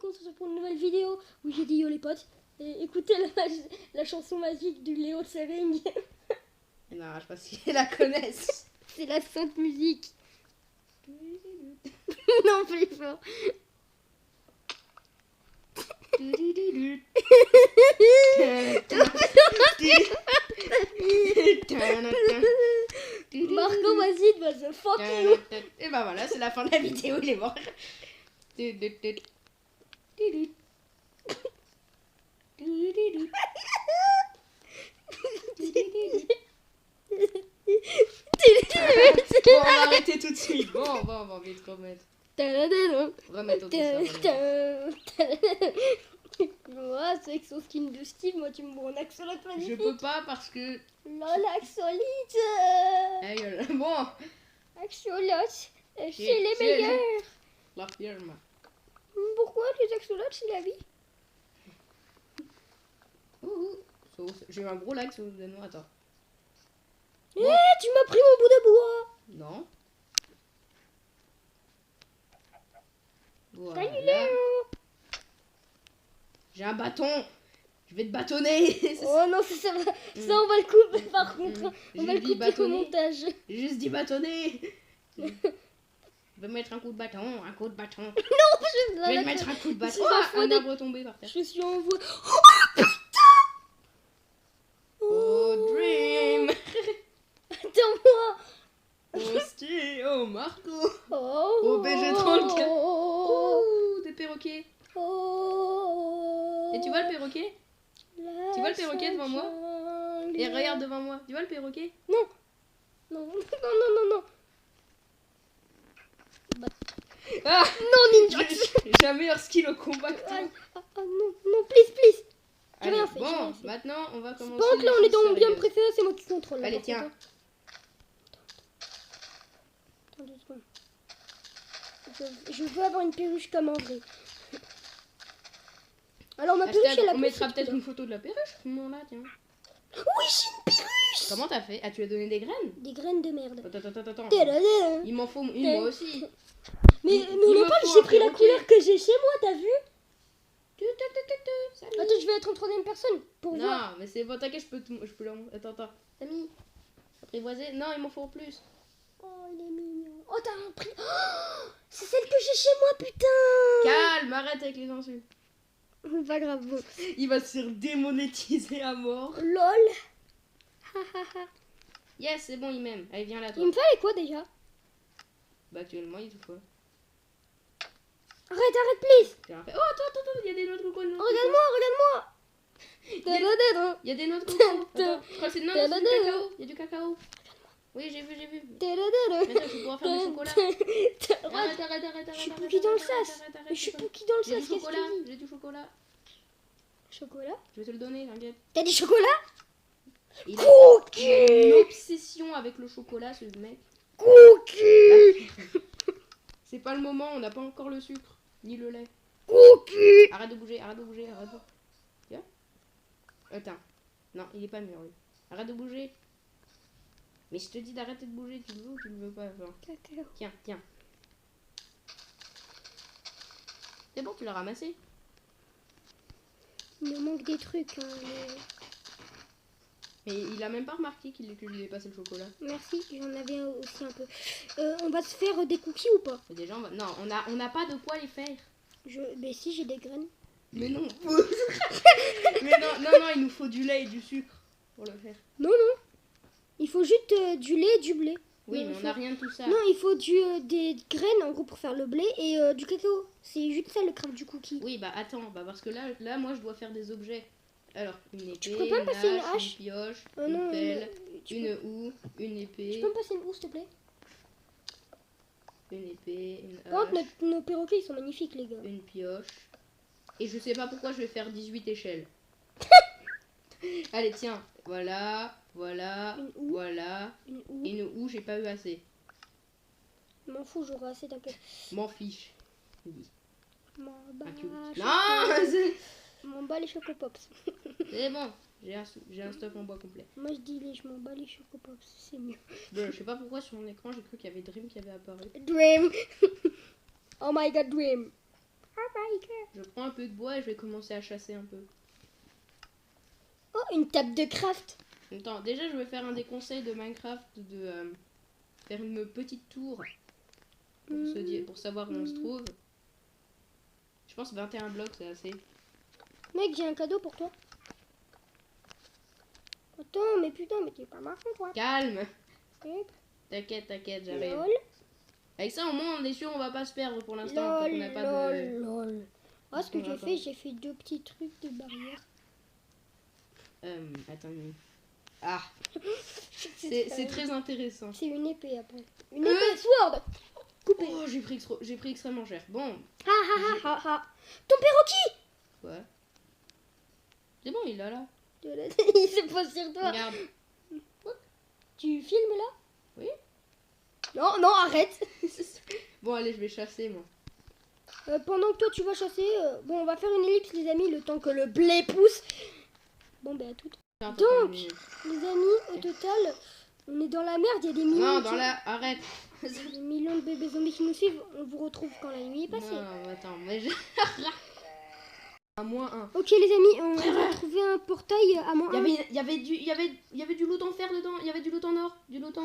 qu'on se retrouve pour une nouvelle vidéo où j'ai dit yo les potes. Et écoutez la chanson magique du Léo Sering. Non, je sais pas si ils la connaissent. C'est la sainte musique. Non, plus fort. Marco, vas-y, vas the fuck you. Et bah voilà, c'est la fin de la vidéo, il est mort. Bon, on va arrêter tout de suite. Bon, on va vite remettre. Remettre au Moi, c'est avec son skin de Steve, moi tu me vois en axolotl Je magnifique. peux pas parce que... Lol, axolotl. Ah, gueule. Bon, Axolotl, c'est les meilleurs. la firme. Pourquoi les axolotls, c'est la vie? J'ai eu un gros lag sur le nom, attends. Eh, tu m'as pris mon bout de bois. Non. Salut Voilà. Léo. J'ai un bâton. Je vais te bâtonner. Oh non, ça on va le couper par contre. On va le couper au bâtonner. montage. J'ai juste dit bâtonner. Je vais mettre un coup de bâton, un coup de bâton. Non, Je vais te mettre un coup de bâton. suis Oh, à fond un des- arbre tombé par terre. Je suis en voie. Oh, dream. Attends-moi. Oh, Steve. Oh, Marco. Oh, BG34. oh, Ouh, des perroquets. oh, Et tu vois le perroquet? Tu vois le perroquet devant moi? Et regarde devant moi. Tu vois le perroquet? Non. Non, non, non, non, non. Ah, Non, Ninja. j'ai un meilleur skill au combat que toi. Aïe. Ah, non, non, please, please. J'ai Allez, rien fait, j'ai bon, rien fait. maintenant on va commencer. Pendant que là, on les est dans mon choses bien sérieuses. préféré, c'est moi qui contrôle. là, Allez, par tiens. contre, hein. Attends 2 secondes. Je veux avoir une perruche comme en vrai. Alors, ma perruche, Hashtag, elle a on plus mettra de peut-être trucs. une photo de la perruche à ce moment-là, tiens. Oui, j'ai une perruche. Comment t'as fait? Ah, tu as donné des graines? Des graines de merde. Attends. Tadadam. Il m'en faut une moi aussi. Mais il on me en parle, faut j'ai un pris la perroquet. couleur que j'ai chez moi, t'as vu? Salut. Attends, je vais être en troisième personne pour voir. Non, mais c'est bon, t'inquiète, je peux l'en... Attends. Samy, apprivoisé. Non, il m'en faut plus. Oh, il est mignon. Oh, t'as un prix. Oh, c'est celle que j'ai chez moi, putain. Calme, arrête avec les insultes. Pas grave. Bon. Il va se faire démonétiser à mort. LOL. Yes, c'est bon, il m'aime. Allez, viens là, Il toi. me fallait quoi déjà? Bah, actuellement, il te faut. Arrête, please. J'ai rien fait. Oh, attends, il y a des noix de coco. Regarde-moi. Tadadam. Il y a des noix de coco. Attends, je crois que c'est... Non, c'est du cacao. Il y a du cacao. Oui, j'ai vu. Tadadam. Mais attends, je vais pouvoir faire du chocolat. Arrête. Je suis Pookie dans le sas. Je suis Pookie dans le J'ai sas, du qu'est-ce chocolat, que tu dis? j'ai du chocolat. Chocolat? Je vais te le donner, t'inquiète. T'as du chocolat? Il a une Cookie. obsession avec le chocolat, ce mec. Cookie. C'est pas le moment, on n'a pas encore le sucre, ni le lait. Cookie. Arrête de bouger. Tiens. Attends. Non, il est pas mûr, lui. Arrête de bouger. Mais je te dis d'arrêter de bouger, tu le veux ou tu le veux pas? Enfin, Cacao. tiens. C'est bon, tu l'as ramassé. Il me manque des trucs. Hein, Mais il a même pas remarqué que je lui ai passé le chocolat. Merci, j'en avais aussi un peu. On va se faire des cookies ou pas? Et déjà, non, on n'a pas de quoi les faire. Mais si, j'ai des graines. Mais non. Mais non, il nous faut du lait et du sucre pour le faire. Non. Il faut juste du lait et du blé. Oui, Non, mais il on n'a faut- rien de tout ça. Non, il faut des graines en gros pour faire le blé et du cacao. C'est juste ça le craft du cookie. Oui, bah attends, parce que là, moi, je dois faire des objets. Alors, une épée, Tu peux pas me passer une hache une pioche, Non, une pelle, tu une houe, une Tu épée, peux me passer une houe s'il te plaît? une Par contre, hache, nos perroquets ils sont magnifiques les gars. une pioche. Et je sais pas pourquoi je vais faire 18 échelles. Allez, tiens, voilà, Une houe. voilà. Une houe. Une houe, j'ai pas eu assez. Je m'en fous, j'aurai assez t'inquiète. M'en fiche. Oui. M'en bats, Un cube. choco- Non, m'en bats les chocopops. c'est bon. J'ai un stuff en bois complet. Moi je dis je m'en bats les chocopops, c'est mieux. Je sais pas pourquoi sur mon écran j'ai cru qu'il y avait Dream qui avait apparu. Dream. Oh my god, Dream. Oh my Je prends un peu de bois et je vais commencer à chasser un peu. Oh, une table de craft. Attends, déjà je vais faire un des conseils de Minecraft de faire une petite tour pour savoir où on se trouve. Je pense 21 blocs c'est assez. Mec, j'ai un cadeau pour toi. Attends, mais putain, mais t'es pas marrant, toi. Calme. Hop, T'inquiète, j'arrive. lol, Avec ça au moins on est sûr on va pas se perdre pour l'instant. Tant qu'on n'a pas de... lol. Ah, ce que On j'ai va fait, j'ai fait 2 petits trucs de barrière. Attends. Ah, c'est très intéressant. C'est une épée après. Une épée sword. Coupé. Oh, j'ai pris extrêmement cher. Bon, Ha ha ha ha ha. Ton perroquet. ouais. C'est bon, il est là. Il se pose sur toi. Regarde. Tu filmes là? Oui. Non, non, arrête. Bon, allez, je vais chasser moi. Pendant que toi tu vas chasser, bon, on va faire une ellipse, les amis, le temps que le blé pousse. Bon, ben à toutes. Donc, les amis, au total, on est dans la merde, il y a des millions. Non, arrête. Des millions de bébés zombies qui nous suivent. On vous retrouve quand la nuit est passée. Non, attends, mais à moins 1. Ok, les amis, on va trouver un portail à moins 1. Il y avait du loot en fer dedans, il y avait du loot en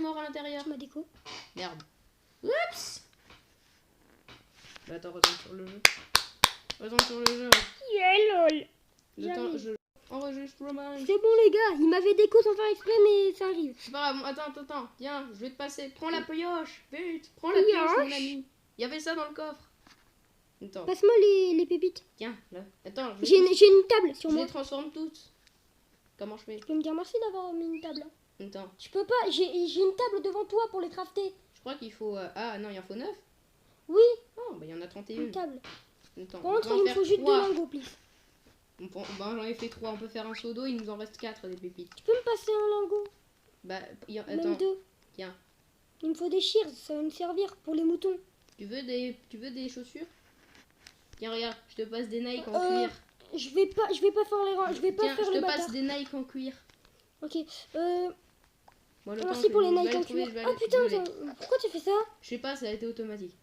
or à l'intérieur. Ma déco. Merde. Oups. Bah, attends, retourne sur le jeu. Retourne sur le jeu. Yeah, lol. Je enregistre Romain. C'est bon, les gars, il m'avait déco sans faire exprès, mais ça arrive. C'est pas grave, attends, viens, je vais te passer. Prends la pioche, vite, prends la pioche, mon ami. Il y avait ça dans le coffre. Attends, Passe-moi les pépites. tiens, là. Attends, J'ai une table sur je moi. les transforme toutes. Comment je fais? Tu peux me dire merci d'avoir mis une table. Attends, Je peux pas, j'ai une table devant toi pour les crafter. je crois qu'il faut... Ah non, il en faut 9. Oui, Oh, bah il y en a 31. une table. Attends, Par contre, on va en il me faire faut juste 2 3. lingots, please. Bah j'en ai fait 3, on peut faire un seau d'eau, il nous en reste 4 des pépites. Tu peux me passer un lingot? Bah, Même attends, 2. tiens. Il me faut des shears, ça va me servir pour les moutons. Tu veux des chaussures? Tiens, regarde, je te passe des Nike en cuir. Je vais pas faire les rangs, je vais pas Tiens, faire je le te passe bâtard. des Nike en cuir. Ok, Moi, le temps, merci pour les je vais Nike aller en trouver, cuir. je vais Ah aller- putain, je vais aller- pourquoi tu fais ça? Je sais pas, ça a été automatique.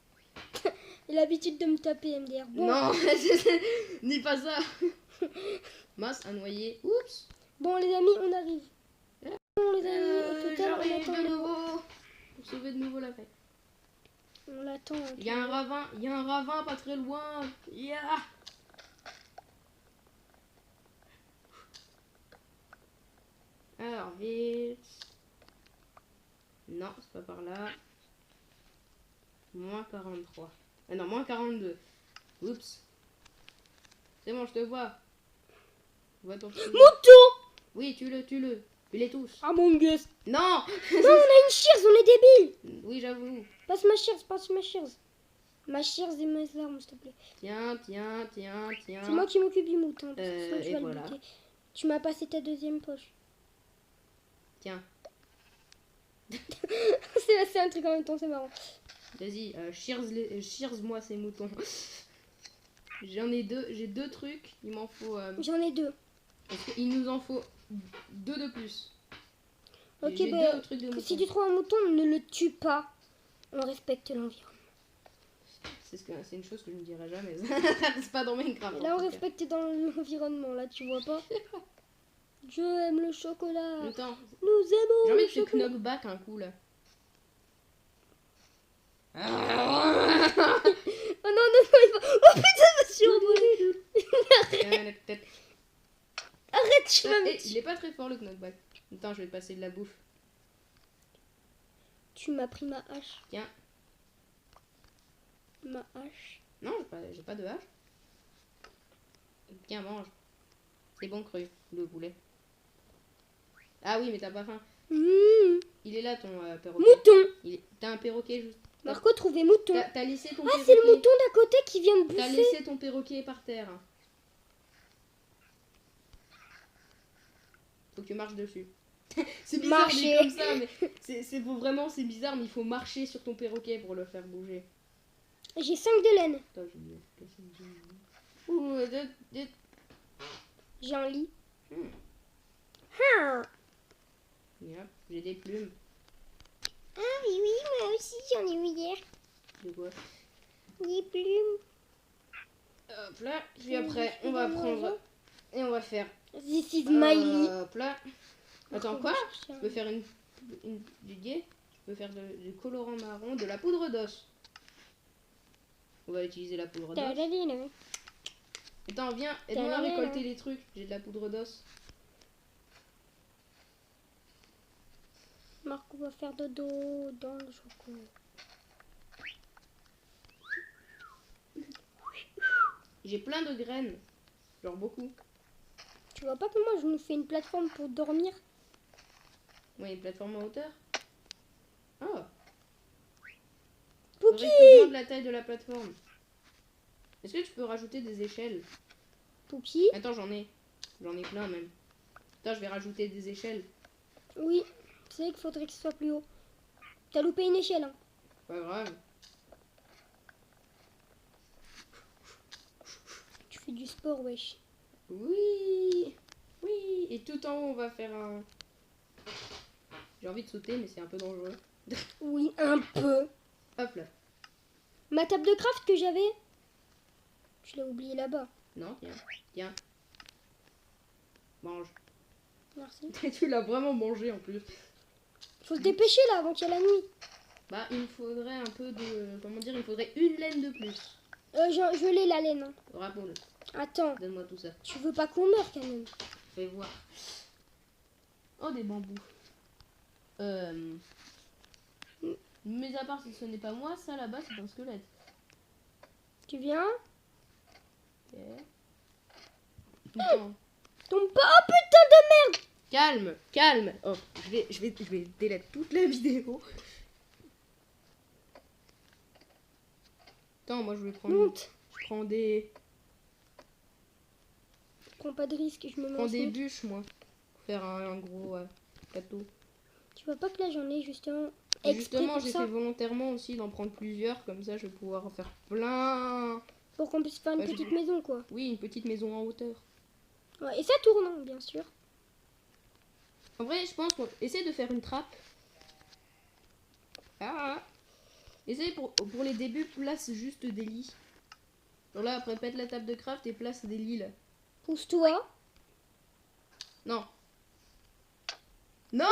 Il a l'habitude de me taper, MDR. Bon, Non, dis pas ça. Masse, un noyer. Oups. bon les amis, on arrive. Bon les amis, au total, on J'arrive attend de nouveau. Pour sauver de nouveau la fête. On l'attend. Il y a un ravin pas très loin. Yeah. Alors, vite. Non, c'est pas par là. Moins 43. Ah non, moins 42. Oups. C'est bon, je te vois. Je vois ton petit- Mouton! Oui, tue-le. Tue-les tous. Among Us. Non. Non, on a une shears, on est débile. Oui, j'avoue. Passe ma shears. Ma shears et mes armes, s'il te plaît. Tiens. C'est moi qui m'occupe du mouton. Parce que sinon, tu et vas le voilà. buter. Tu m'as passé ta deuxième poche. Tiens. c'est un truc en même temps, c'est marrant. Vas-y, shears-moi ces moutons. J'ai 2 trucs. Il m'en faut... J'en ai 2. Il nous en faut 2 de plus. Ok, J'ai bah, 2 trucs de si moutons. tu trouves un mouton, ne le tue pas. On respecte l'environnement. C'est une chose que je ne dirai jamais. C'est pas dans Minecraft. Là, en on tout cas. respecte dans l'environnement, là, tu vois pas. Je aime le chocolat. Attends, Nous aimons j'ai envie le de te chocolat. knockback un coup là. Oh non, il va... Oh putain, je me suis envolée. Arrête, tu vas me Il est pas très fort le knockback. Attends, je vais te passer de la bouffe. Tu m'as pris ma hache. Tiens. Ma hache. Non, j'ai pas de hache. Tiens, mange. C'est bon cru, le poulet. Ah oui, mais t'as pas faim. Mmh. Il est là ton perroquet. Mouton. T'as un perroquet juste. Marco, trouvez mouton. T'as laissé ton Ah, perroquet. c'est le mouton d'à côté qui vient de T'as bouffer. laissé ton perroquet par terre. Faut que tu marches dessus. C'est bizarre Marcher. dit comme ça, mais c'est bizarre, mais il faut marcher sur ton perroquet pour le faire bouger. J'ai 5 de laine. Attends, je vais casser une jambe. Ouh, J'ai un lit. Hmm. Ah, Yep, j'ai des plumes. oui, moi aussi j'en ai eu hier. De quoi? Des plumes. Hop là. Puis après, on va prendre et on va faire. This is my lit. Hop là. Attends, quoi? Je peux faire du guet. Je peux faire du colorant marron, de la poudre d'os. On va utiliser la poudre d'os. Attends, viens, aide-moi à récolter les trucs. J'ai de la poudre d'os. Marc, on va faire dodo dans le chocolat. J'ai plein de graines. Genre beaucoup. Tu vois pas que moi je nous fais une plateforme pour dormir? Ouais, une plateforme en hauteur. Oh. Pouki! Faudrait de la taille de la plateforme. Est-ce que tu peux rajouter des échelles? Pouki? Attends, j'en ai plein même. Attends, je vais rajouter des échelles. Oui, c'est vrai qu'il faudrait que ce soit plus haut. T'as loupé une échelle, hein? Pas grave. Tu fais du sport, wesh. Oui. Oui. Et tout en haut, on va faire un... J'ai envie de sauter, mais c'est un peu dangereux. Oui, un peu. Hop là. Ma table de craft que j'avais, je l'ai oubliée là-bas. Non, tiens. Tiens. Mange. Merci. Tu l'as vraiment mangé en plus. Faut se dépêcher là avant qu'il y ait la nuit. Bah, il me faudrait un peu de... Comment dire? Il me faudrait une laine de plus. Je l'ai la laine. Hein. Rappelons-le. Attends. Donne-moi tout ça. Tu veux pas qu'on meure quand même? Fais voir. Oh, des bambous. Mais à part si ce n'est pas moi, ça là-bas c'est un squelette. Tu viens? Ok. Attends. Tombe pas. Oh putain de merde! Calme, calme. Oh, je vais delete toute la vidéo. Attends, moi je vais prendre. Monte. Je prends des. Prends pas de risque, je me Je mets prends en des sneak. bûches moi. Pour faire un gros plateau. Tu vois pas que là j'en ai justement Et exprès justement, pour j'ai ça, fait volontairement aussi d'en prendre plusieurs, comme ça je vais pouvoir en faire plein. pour qu'on puisse faire une Ouais, j'ai petite vu. maison quoi. Oui, une petite maison en hauteur. Ouais, et ça tourne hein, bien sûr. En vrai, je pense qu'on essaie de faire une trappe. Ah. Essaye pour les débuts, place juste des lits. Genre là, après, pète la table de craft et place des lits là. Pousse-toi. Non. Non.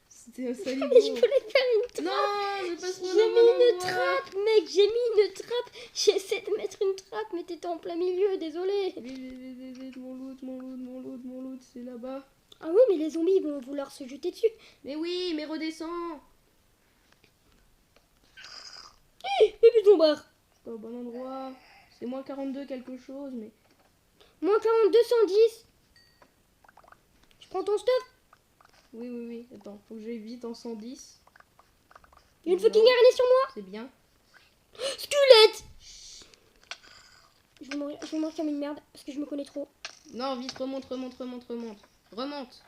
C'était un saligo. Je voulais faire une trappe. Non, je passe J'ai mis une trappe, mec, j'ai mis une trappe. J'essaie de mettre une trappe, mais t'étais en plein milieu, désolé. Vite, mon loot, c'est là-bas. Ah oui, mais les zombies ils vont vouloir se jeter dessus. Mais oui, mais redescends. Et puis ton bar. Pas au bon endroit. C'est moins 42 quelque chose, mais... Moins 42, 110. Je prends ton stuff. Oui. Attends, faut que j'aille vite en 110. Il y a une fucking araignée sur moi. C'est bien. Squelette. Je vais mourir comme une merde parce que je me connais trop. Non, vite, remonte. Remonte.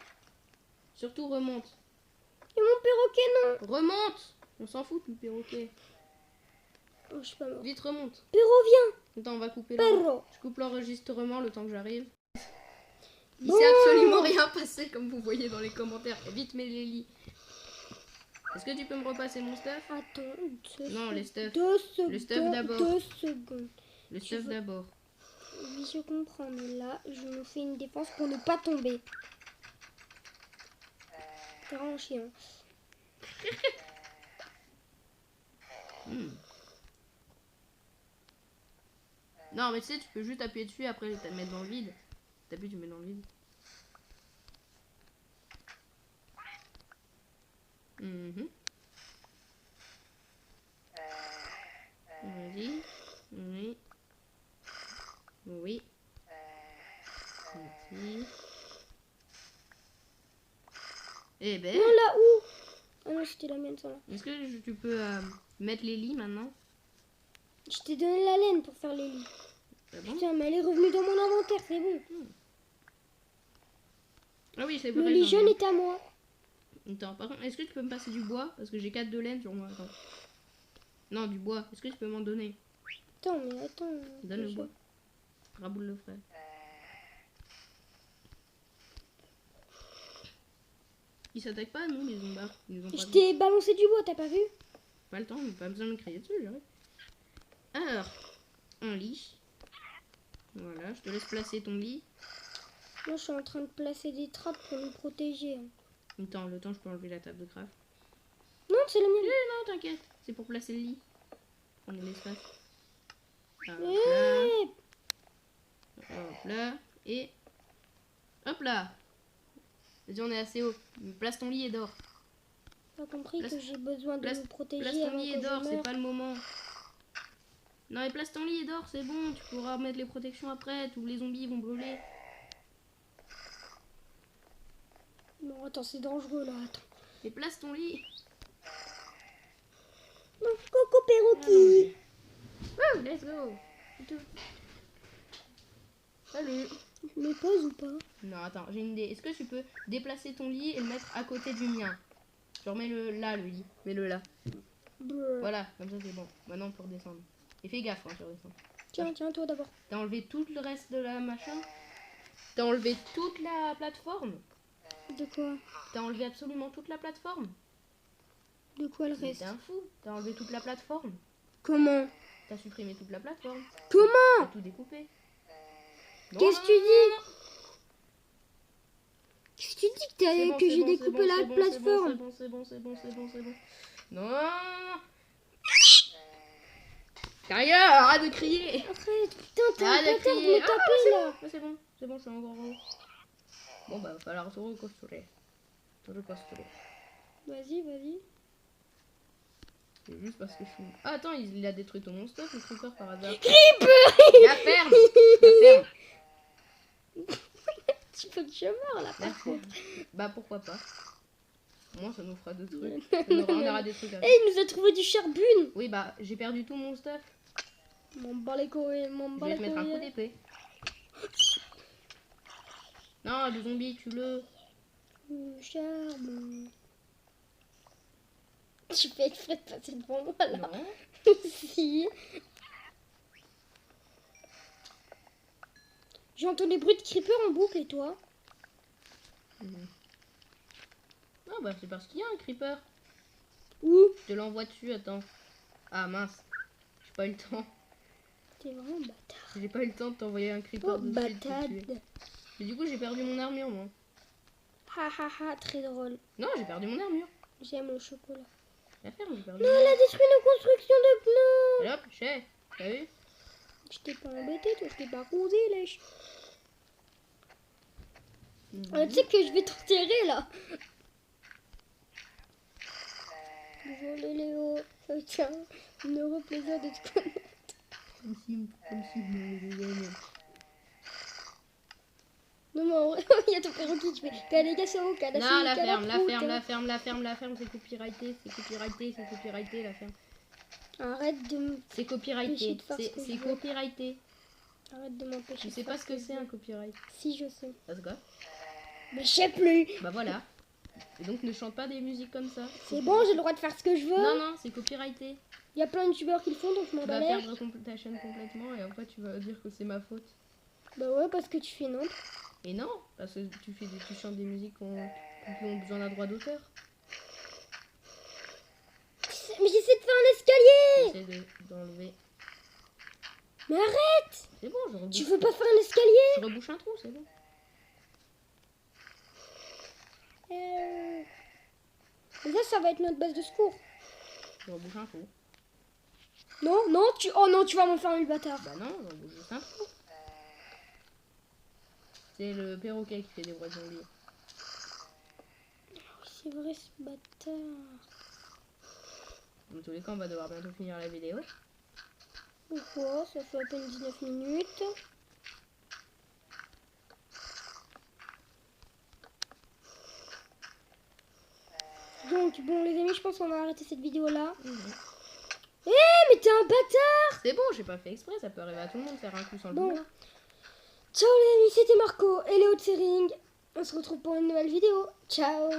Surtout remonte. Et mon perroquet non. Remonte. On s'en fout du perroquet. Oh, je suis pas mort. Vite, remonte. Perro, viens. Attends, on va couper Perro. Je coupe l'enregistrement le temps que j'arrive. Il Bon. s'est absolument rien passé comme vous voyez dans les commentaires. Vite, mets les lits. Est-ce que tu peux me repasser mon stuff? Attends. Non, les stuff. 2 secondes. Le stuff d'abord. 2 secondes. Le stuff d'abord. Oui, je comprends, mais là, je me fais une défense pour ne pas tomber. C'est vraiment chiant. Non, mais tu sais, tu peux juste appuyer dessus et après te mettre dans le vide. T'appuies, tu mets dans le vide. Vas-y. Oui. Oui. Merci. Eh ben. Non, là où? Ah non, c'était la mienne, ça là. Est-ce que tu peux mettre les lits maintenant? Je t'ai donné la laine pour faire les lits. Ah bon? Putain, mais elle est revenue dans mon inventaire, c'est bon. Ah oui, c'est Le vrai. lit j'en ai. jaune est à moi. Attends, par contre, est-ce que tu peux me passer du bois? Parce que j'ai 4 de laine sur moi. Attends. Non, du bois. Est-ce que tu peux m'en donner? Attends, mais attends. Donne le bois. Raboule le frère. Ils s'attaquent pas à nous, les zombards. Ils nous ont pas Je vu. t'ai balancé du bois, t'as pas vu? Pas le temps, mais pas besoin de me crier dessus, j'arrive. Alors, un lit. Voilà, je te laisse placer ton lit. Moi, je suis en train de placer des trappes pour nous protéger. Attends, le temps, je peux enlever la table de craft. Non, c'est la mienne. Non, t'inquiète. C'est pour placer le lit. Prendre de l'espace. Hop là. Hop là. Et... hop là. Vas-y, on est assez haut. Place ton lit et dors. T'as compris que j'ai besoin de me protéger. Place ton lit et dors, c'est pas le moment. Non, mais place ton lit et dors, c'est bon. Tu pourras mettre les protections après. Tous les zombies vont brûler. Non, attends, c'est dangereux là. Attends. Et place ton lit. Non, coucou perroquet. Oh, let's go. Salut. Je me pose ou pas? Non, attends, j'ai une idée. Est-ce que tu peux déplacer ton lit et le mettre à côté du mien? Je remets là, le lit. Mets-le là. Brr. Voilà, comme ça c'est bon. Maintenant on peut redescendre. Et fais gaffe quand tu redescends. Tiens, toi d'abord. T'as enlevé tout le reste de la machin? T'as enlevé toute la plateforme? De quoi? T'as enlevé absolument toute la plateforme? De quoi le Mais reste? t'es un fou. T'as enlevé toute la plateforme? Comment? T'as supprimé toute la plateforme? Comment? T'as tout découpé? Qu'est-ce que tu dis? Qu'est-ce que tu dis que j'ai découpé la plateforme? C'est bon. Non. Carrière, arrête de crier. Arrête, putain, t'es un Arrête de bâtard de crier. me taper là. C'est bon, je suis encore en haut. Bon bah, va falloir se reconstruire. Vas-y. C'est juste parce que je suis... Ah, attends, il a détruit tout mon stuff, le creeper par hasard. Creeper. La ferme. Tu peux te meurs là par contre. Bah pourquoi pas. Au moins ça nous fera deux trucs. On aura des trucs à faire. Eh, il nous a trouvé du charbon. Oui bah j'ai perdu tout mon stuff. M'en bats les couilles, Je vais te mettre un coup d'épée. Non, le zombie, tue-le. Charbon. Tu fais exprès de passer devant moi là. Non. Si. J'entends des bruits de creeper en boucle et toi? Ah bah c'est parce qu'il y a un creeper. Où? Je te l'envoie dessus, attends. Ah mince. J'ai pas eu le temps. T'es vraiment bâtard. J'ai pas eu le temps de t'envoyer un creeper Oh dessus. bâtard. Mais du coup j'ai perdu mon armure moi. Ha, très drôle. Non, j'ai perdu mon armure. J'aime le chocolat. La ferme, j'ai perdu. Non, elle a détruit nos constructions de pneus. Allez hop, chais. T'as vu? Je t'ai pas embêté, toi, je t'ai pas rosé, lèche. Tu sais que je vais t'enterrer là. Bonjour Léo. Tiens, un heureux plaisir de te connaître. Comme si Non, mais en vrai, il y a ton perroquet qui fait Kalégation, non, la ferme, c'est copyrighté, la ferme. Arrête de me... C'est copyrighté, c'est veux. copyrighté. Arrête de m'empêcher. Je sais pas ce que c'est un copyright. Si, je sais. That's quoi? Mais je sais plus. Bah voilà. Et donc ne chante pas des musiques comme ça. C'est bon, j'ai le droit de faire ce que je veux. Non, c'est copyrighté. Il y a plein de youtubeurs qui le font, donc je m'en Tu vas bats. perdre ta chaîne complètement et après tu vas dire que c'est ma faute. Bah ouais, parce que tu fais non. Et non, parce que tu chantes des musiques qui ont besoin d'un droit d'auteur. Mais j'essaie de faire un escalier. J'essaie d'enlever. Mais arrête. C'est bon, je rebouche. Tu veux pas faire un escalier? Je rebouche un trou, c'est bon. Et ça va être notre base de secours. Je rebouche un trou. Non, oh non, tu vas m'enfermer le bâtard. Bah non, je rebouche juste un trou. C'est le perroquet qui fait des bruits de zombie. C'est vrai ce bâtard. Dans tous les cas, on va devoir bientôt finir la vidéo. Pourquoi? Ça fait à peine 19 minutes. Donc, bon les amis, je pense qu'on va arrêter cette vidéo là. Mais t'es un bâtard! C'est bon, j'ai pas fait exprès, ça peut arriver à tout le monde de faire un coup sans le vouloir. Ciao les amis, c'était Marco et Léo de Sering. On se retrouve pour une nouvelle vidéo. Ciao!